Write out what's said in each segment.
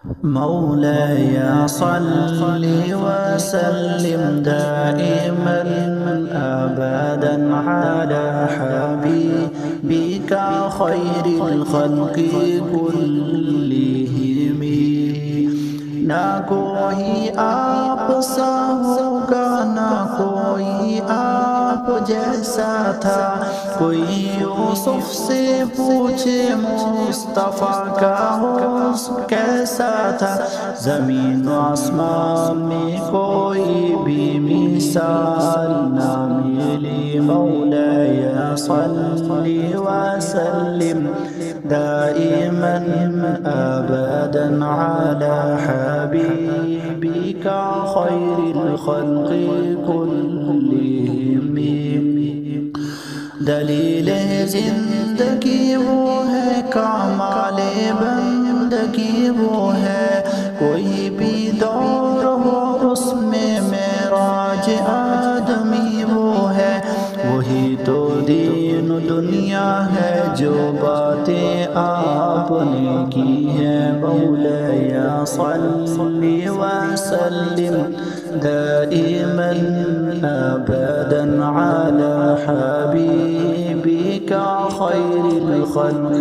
مولاي صل وسلم دائما أبدا على حبيبك خير الخلق كلهم نہ کوئی آپ سا ہوگا نہ کوئی آپ جیسا تھا کوئی یوسف سے پوچھے مصطفیٰ کا حسن کیسا تھا زمین و آسمان میں کوئی بھی مثال نہ ملی مولاي صل وسلم دائما أبدا على حبيبك خير الخلق كلهم دلیل زندگی وہ ہے کمال بندگی وہ ہے کوئی بھی دور ہو اس میں معراج آدمی وہ ہے وہی تو دین و دنیا ہے جو باتیں آپ نے کی ہیں مولاي صل وسلم دائما أبدا على حبيبك خير الخلق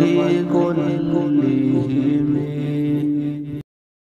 كلهم